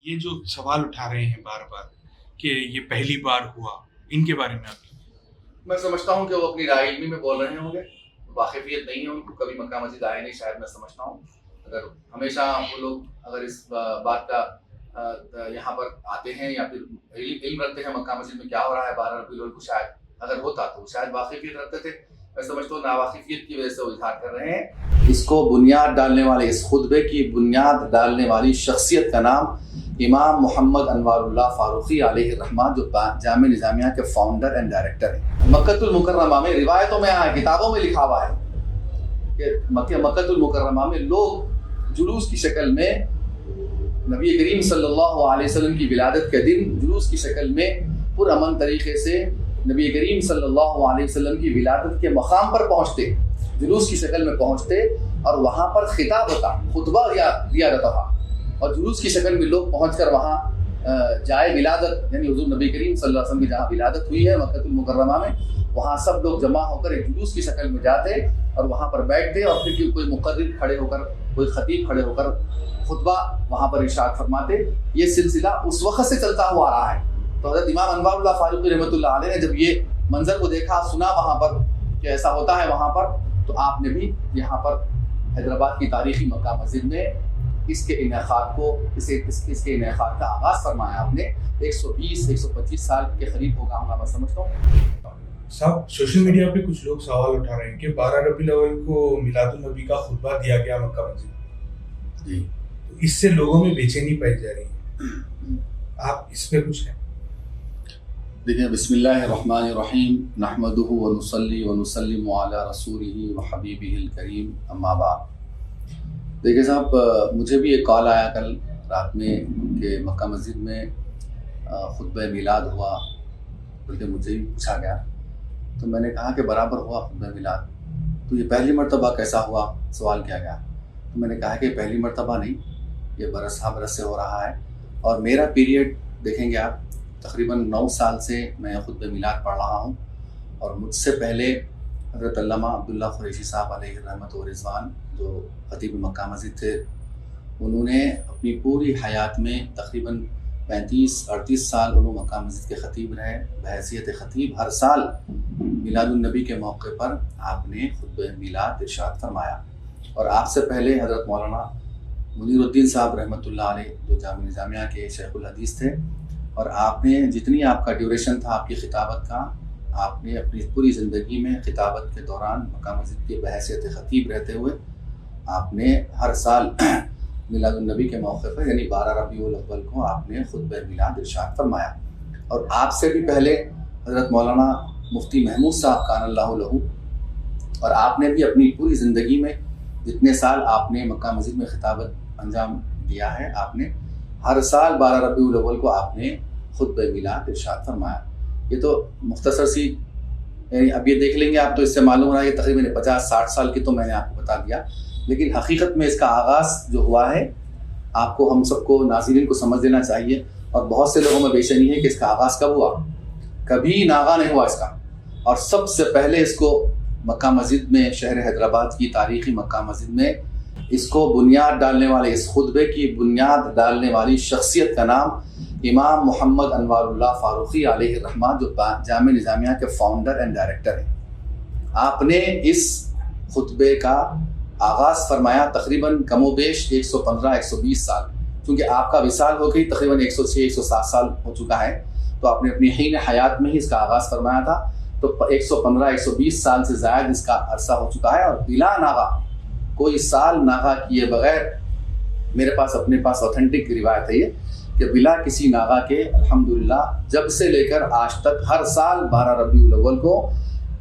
ये जो सवाल उठा रहे हैं बार बार कि ये पहली बार हुआ, इनके बारे में आप मैं समझता हूँ कि वो अपनी राय इल्मी में बोल रहे होंगे, वाकिफियत नहीं है उनको, कभी मक्का मस्जिद आए नहीं, शायद मैं समझता हूँ। अगर हमेशा वो लोग अगर इस बात का यहाँ पर आते हैं या फिर इल्म रखते हैं मक्का मस्जिद में क्या हो रहा है 12 रबीउल अव्वल को, शायद अगर होता तो शायद वाकिफियत रखते थे। मैं समझता हूँ नावाकिफियत की वजह से वो इजहार कर रहे हैं। इसको बुनियाद डालने वाले, इस खुतबे की बुनियाद डालने वाली शख्सियत का नाम इमाम मोहम्मद अनवारुल्लाह फारूकी अलैहि रहमा, जो जामे निज़ामिया के फाउंडर एंड डायरेक्टर हैं। मक्कतुल मुकर्रमा में रिवायतों में आया, किताबों में लिखा हुआ है कि मक्कतुल मुकर्रमा में लोग जुलूस की शक्ल में नबी करीम सल्लल्लाहु अलैहि वसल्लम की विलादत के दिन जुलूस की शक्ल में पुरअमन तरीके से नबी करीम सल्लल्लाहु अलैहि वसल्लम की विलादत के मकाम पर पहुँचते, जुलूस की शक्ल में पहुँचते और वहाँ पर खिताब होता, खुतबा दिया जाता था और जुलूस की शक्ल में लोग पहुँचकर वहाँ जाए विलादत, यानी हुज़ूर नबी करीम सल्लल्लाहु अलैहि वसल्लम की जहाँ विलादत हुई है मक्कतुल मुकर्रमा में, वहाँ सब लोग जमा होकर एक जुलूस की शक्ल में जाते और वहाँ पर बैठते और फिर कोई मुक़र्रिर खड़े होकर, कोई ख़तीब खड़े होकर खुतबा वहाँ पर इरशाद फरमाते। ये सिलसिला उस वक़्त से चलता हुआ आ रहा है। तो हज़रत इमाम अनवारुल्लाह फारूकी रहमतुल्लाह अलैह ने जब ये मंज़र को देखा, सुना वहाँ पर कि ऐसा होता है वहाँ पर, तो आपने भी यहाँ पर हैदराबाद की तारीख़ी मक्का मस्जिद में इसके इनेक़ाद को इसके इनेक़ाद का आगाज़ फरमाया आपने। 120-125 साल के करीब होगा, मैं समझता हूँ। साहब, सोशल मीडिया पे कुछ लोग सवाल उठा रहे हैं कि 12 रबीउल अव्वल को मिलादुन नबी का खुतबा दिया गया मक्का मस्जिद जी, तो इससे लोगों में बेचैनी पाई जा रही है, आप इस पे कुछ है? देखिए, बिस्मिल्लाहिर्रहमानिर्रहीम, नहमदुहु व नुसल्ली व नुसल्लिमु अला रसूलिही व हबीबिहिल करीम, अम्मा बाद। देखिए साहब, मुझे भी एक कॉल आया कल रात में कि मक्का मस्जिद में खुतबा मिलाद हुआ, बल्कि मुझे भी पूछा गया, तो मैंने कहा कि बराबर हुआ खुतबा मिलाद, तो ये पहली मरतबा कैसा हुआ, सवाल किया गया। तो मैंने कहा कि पहली मरतबा नहीं, ये बरस बरस से हो रहा है और मेरा पीरियड देखेंगे आप, तकरीबन 9 साल से मैं खुतबा मिलाद पढ़ रहा हूँ। और मुझसे पहले हज़रत अल्लामा अब्दुल्ला कुरैशी साहब अलैहि रहमत व रिज़वान, जो खतीब मक्का मस्जिद थे, उन्होंने अपनी पूरी हयात में तकरीबन 35-38 साल उन्होंने मक्का मस्जिद के ख़तीब रहे। बहैसियत ख़तीब हर साल मिलादुन नबी के मौके पर आपने खुतबा मिलाद इरशाद फरमाया। और आपसे पहले हज़रत मौलाना मुनीरुद्दीन साहब रहमतुल्लाह अलैह, जो जामे निज़ामिया के शेखुल हदीस थे, और आपने जितनी आपका ड्यूरेशन था आपकी खिताबत का, आपने अपनी पूरी ज़िंदगी में खिताबत के दौरान मक्का मस्जिद के बहैसियत ख़तीब रहते हुए आपने हर साल मिलादुन नबी के मौके पर, यानी 12 रबीउल अव्वल को आपने खुतबा मिलाद इरशाद फरमाया। और आपसे भी पहले हज़रत मौलाना मुफ्ती महमूद साहब कानल्लाहु लहू, और आपने भी अपनी पूरी ज़िंदगी में जितने साल आपने मक्का मस्जिद में खिताबत अंजाम दिया है, आपने हर साल 12 रबीउल अव्वल को आपने खुतबा मिलाद इरशाद फरमाया। ये तो मुख्तसर सी, यानी अब ये देख लेंगे आप तो इससे मालूम रहा है कि तकरीबन 50-60 साल की तो मैंने आपको बता दिया, लेकिन हकीकत में इसका आगाज़ जो हुआ है, आपको हम सबको नाज़रीन को समझ लेना चाहिए। और बहुत से लोगों में बेचैनी है कि इसका आगाज़ कब हुआ, कभी नागा नहीं हुआ इसका। और सबसे पहले इसको मक्का मस्जिद में, शहर हैदराबाद की तारीख़ी मक्का मस्जिद में, इसको बुनियाद डालने वाले, इस खुतबे की बुनियाद डालने वाली शख्सियत का नाम इमाम मोहम्मद अनवारुल्लाह फारूकी अलैहि रहमा, जो जामे निज़ामिया के फाउंडर एंड डायरेक्टर हैं। आपने इस खुतबे का आगाज़ फरमाया तकरीबन कमोबेश 115-120 साल, क्योंकि आपका विसाल हो गई तकरीबन 106-107 साल हो चुका है, तो आपने अपनी हीन हयात में ही इसका आगाज़ फरमाया था। तो 115-120 साल से ज़ायद इसका अरसा हो चुका है। और बिला नागा, कोई साल नागा किए बगैर, मेरे पास अपने पास ऑथेंटिक रिवायत है ये कि बिला किसी नागा के अल्हम्दुलिल्लाह जब से लेकर आज तक हर साल 12 रबीउल अव्वल को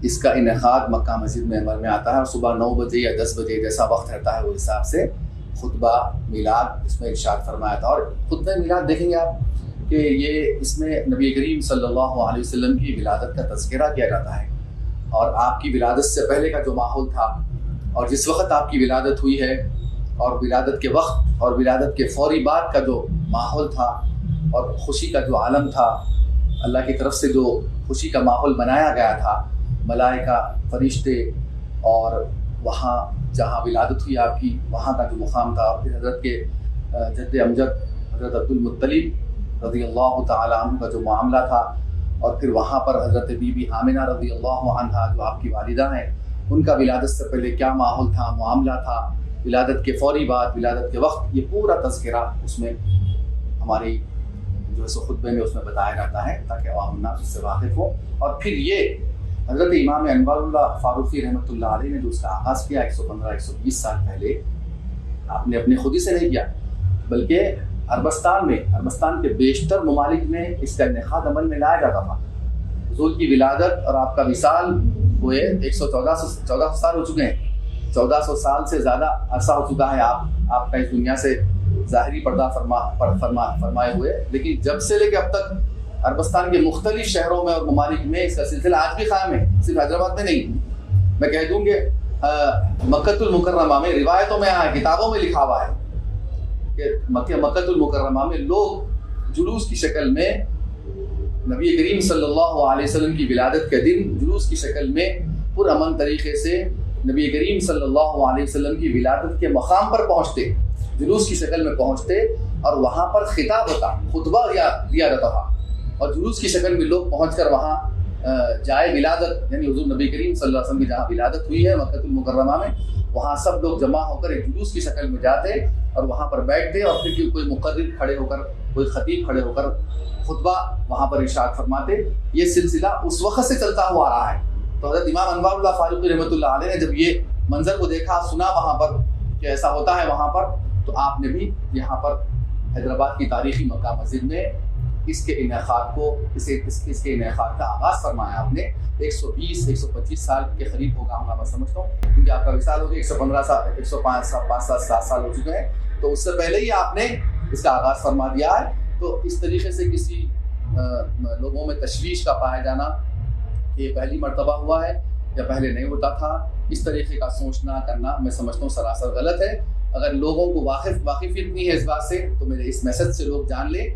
इसका इनेक़ाद मक्का मस्जिद में अमल में आता है। और सुबह 9 बजे या 10 बजे जैसा वक्त रहता है, वो हिसाब से खुतबा मिलाद इसमें इरशाद फरमाया था। और खुतबा मिलाद देखेंगे आप कि ये इसमें नबी करीम सल्लल्लाहु अलैहि वसल्लम की विलादत का तज़किरा किया जाता है, और आपकी विलादत से पहले का जो माहौल था, और जिस वक्त आपकी विलादत हुई है, और विलादत के वक्त और विलादत के फ़ौरी बाद का जो माहौल था, और खुशी का जो आलम था, अल्लाह की तरफ से जो खुशी का माहौल बनाया गया था, मलाइका, फरिश्ते, और वहाँ जहाँ विलादत हुई आपकी, वहाँ का जो मुकाम था, और फिर हज़रत के जद्द अमजद حضرت عبدالمطلب رضی اللہ تعالیٰ عنہ کا جو معاملہ تھا، اور پھر وہاں پر حضرت بی بی آمنہ رضی اللہ عنہا جو آپ کی والدہ ہیں، ان کا ولادت سے پہلے کیا ماحول تھا، معاملہ تھا، ولادت کے فوری بعد، ولادت کے وقت، یہ پورا تذکرہ اس میں ہماری جو ہے سو خطبے میں اس میں بتایا جاتا ہے تاکہ عوام الناس اس سے واقف ہو۔ اور پھر یہ حضرت امام انوار اللہ فاروقی رحمۃ اللہ علیہ نے جو اس کا آغاز کیا 115-120 سال پہلے، آپ نے اپنے خود ہی سے نہیں کیا، بلکہ عربستان کے بیشتر ممالک میں اس کا انعقاد عمل میں لایا جاتا تھا۔ حضور کی ولادت اور آپ کا وصال ہوئے 114 سال ہو چکے ہیں، 1400 سال سے زیادہ عرصہ ہو چکا ہے آپ کا اس دنیا سے ظاہری پردہ فرمائے ہوئے، لیکن جب سے لے کے اب تک عربستان کے مختلف شہروں میں اور ممالک میں اس کا سلسلہ آج بھی قائم ہے، صرف حیدرآباد میں نہیں۔ میں کہہ دوں کہ مکۃ المکرمہ میں روایتوں میں کتابوں میں لکھا ہوا ہے کہ مکۃ المکرمہ میں لوگ جلوس کی شکل میں نبی کریم صلی اللہ علیہ وسلم کی ولادت کے دن جلوس کی شکل میں پرامن طریقے سے نبی کریم صلی اللہ علیہ وسلم کی ولادت کے مقام پر پہنچتے، جلوس کی شکل میں پہنچتے، اور وہاں پر خطاب ہوتا، خطبہ دیا جاتا تھا، اور جلوس کی شکل میں لوگ پہنچ کر وہاں جائے ولادت، یعنی حضور نبی کریم صلی اللہ علیہ وسلم کی جہاں ولادت ہوئی ہے مکۃ المکرمہ میں، وہاں سب لوگ جمع ہو کر ایک جلوس کی شکل میں جاتے اور وہاں پر بیٹھتے، اور پھر کوئی مقرر کھڑے ہو کر، کوئی خطیب کھڑے ہو کر خطبہ وہاں پر ارشاد فرماتے۔ یہ سلسلہ اس وقت سے چلتا ہوا آ رہا ہے۔ تو حضرت امام انوار اللہ فاروقی رحمۃ اللہ علیہ نے جب یہ منظر کو دیکھا، سنا وہاں پر کہ ایسا ہوتا ہے وہاں پر، تو آپ نے بھی یہاں پر حیدرآباد کی تاریخی مکہ مسجد میں اس کے انعقاد کا آغاز فرمایا آپ نے۔ 120-125 سال کے قریب ہوگا میں سمجھتا ہوں، کیونکہ آپ کا وصال ہو گیا 115 سال 105-7 سال ہو چکے ہیں، تو اس سے پہلے ہی آپ نے اس کا آغاز فرما دیا ہے۔ تو اس طریقے سے کسی لوگوں میں تشویش کا پایا جانا کہ یہ پہلی مرتبہ ہوا ہے یا پہلے نہیں ہوتا تھا، اس طریقے کا سوچنا کرنا میں سمجھتا ہوں سراسر غلط ہے۔ اگر لوگوں کو واقفیت نہیں ہے اس بات سے، تو میرے اس میسج سے لوگ جان لیں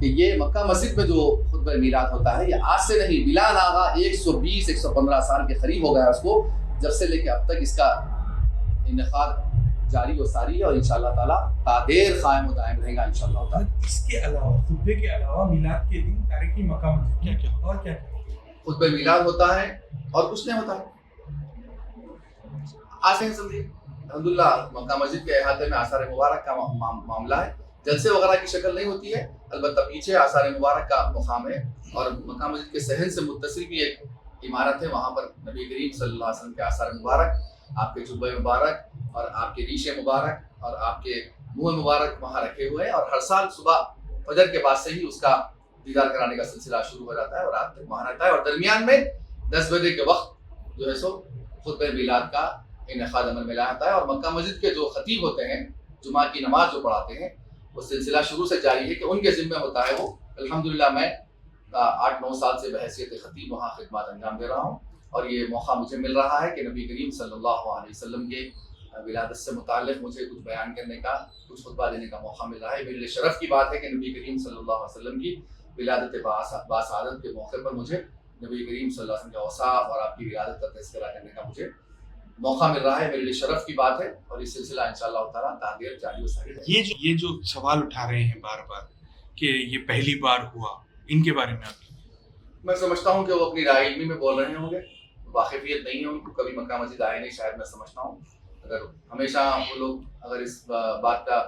کہ یہ مکہ مسجد میں جو خطبہ میلاد ہوتا ہے یہ آج سے نہیں، بلا ناغہ 120-115 سال کے قریب ہو گیا اس کو، جب سے لے کے اب تک اس کا انعقاد جاری و ساری ہے، اور انشاءاللہ تعالیٰ تا دیر قائم و دائم رہے گا انشاءاللہ تعالیٰ۔ اس کے علاوہ خطبے کے علاوہ میلاد کے دن تاریخی مکہ مسجد کیا اور کیا خطبہ میلاد ہوتا ہے اور کچھ نہیں ہوتا ہے۔ آسان سمجھیے، الحمدللہ مکہ مسجد کے احاطے میں آثار مبارک کا معاملہ ہے، جلسے وغیرہ کی شکل نہیں ہوتی ہے، البتہ پیچھے آثار مبارک کا مقام ہے، اور مکہ مسجد کے صحن سے متصل بھی ایک عمارت ہے، وہاں پر نبی کریم صلی اللہ علیہ وسلم کے آثار مبارک، آپ کے جبہ مبارک اور آپ کے ریشے مبارک اور آپ کے منہ مبارک وہاں رکھے ہوئے ہیں، اور ہر سال صبح فجر کے بعد سے ہی اس کا دیدار کرانے کا سلسلہ شروع ہو جاتا ہے اور رات تک وہاں رہتا ہے، اور درمیان میں 10 بجے کے وقت جو ہے سو خطبہ میلاد کا انعقاد عمل میں لایا جاتا ہے، اور مکہ مسجد کے جو خطیب ہوتے ہیں جمعہ کی نماز جو پڑھاتے ہیں، وہ سلسلہ شروع سے جاری ہے کہ ان کے ذمہ ہوتا ہے وہ۔ الحمدللہ میں 8-9 سال سے بحیثیت خطیب وہاں خدمات انجام دے رہا ہوں، اور یہ موقع مجھے مل رہا ہے کہ نبی کریم صلی اللہ علیہ وسلم کے ولادت سے متعلق مجھے کچھ بیان کرنے کا، کچھ خطبہ دینے کا موقع مل رہا ہے۔ میرے لیے شرف کی بات ہے کہ نبی کریم صلی اللہ علیہ وسلم کی ولادت باسعادت کے موقع پر مجھے نبی کریم صلی اللہ علیہ وسلم کے اوصاف اور آپ کی ولادت کا تذکرہ کرنے کا مجھے موقع مل رہا ہے، میرے لیے شرف کی بات ہے، اور یہ سلسلہ انشاءاللہ تعالیٰ تعدیر جاری و ساری رہے گا۔ یہ جو سوال اٹھا رہے ہیں بار بار کہ یہ پہلی بار ہوا، ان کے بارے میں آپ؟ میں سمجھتا ہوں کہ وہ اپنی رائے علمی میں بول رہے ہوں گے، واقفیت نہیں ہے ان کو، کبھی مکہ مسجد آئے نہیں شاید، میں سمجھتا ہوں اگر ہمیشہ وہ لوگ اگر اس بات کا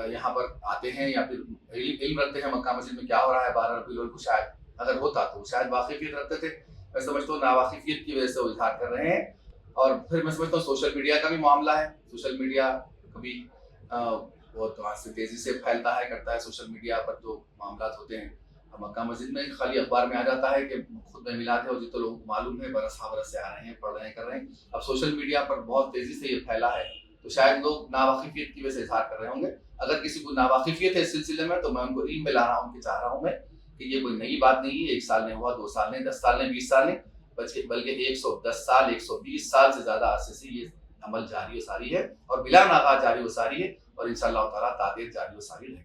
یہاں پر آتے ہیں یا پھر علم رکھتے ہیں مکہ مسجد میں کیا ہو رہا ہے 12 ربیع الاول کو، شاید اگر ہوتا تو شاید واقفیت رکھتے تھے، میں سمجھتا ہوں ناواقفیت کی وجہ سے وہ اظہار کر رہے ہیں۔ اور پھر میں سمجھتا ہوں سوشل میڈیا کا بھی معاملہ ہے، سوشل میڈیا کبھی بہت سے تیزی سے پھیلتا ہے کرتا ہے، سوشل میڈیا پر جو معاملات ہوتے ہیں مکہ مسجد میں خالی اخبار میں آ جاتا ہے کہ خطبہ میلاد ہے، اور جتنے لوگوں کو معلوم ہے برس سے آ رہے ہیں، پڑھ رہے ہیں، کر رہے ہیں، اب سوشل میڈیا پر بہت تیزی سے یہ پھیلا ہے، تو شاید لوگ ناواقفیت کی وجہ سے اظہار کر رہے ہوں گے۔ اگر کسی کو ناواقفیت ہے اس سلسلے میں تو میں ان کو علم میں لا رہا ہوں کہ چاہ رہا ہوں میں کہ یہ کوئی نئی بات نہیں ہے، 1 سال نہیں ہوا، 2 سال نہیں، 10 سال نہیں، 20 سال نہیں، بلکہ 110 سال 120 سال سے زیادہ عرصے سے یہ عمل جاری و ساری ہے، اور بلا ناغہ جاری و ساری ہے، اور انشاءاللہ تعالیٰ تعدیر جاری و ساری رہے گی۔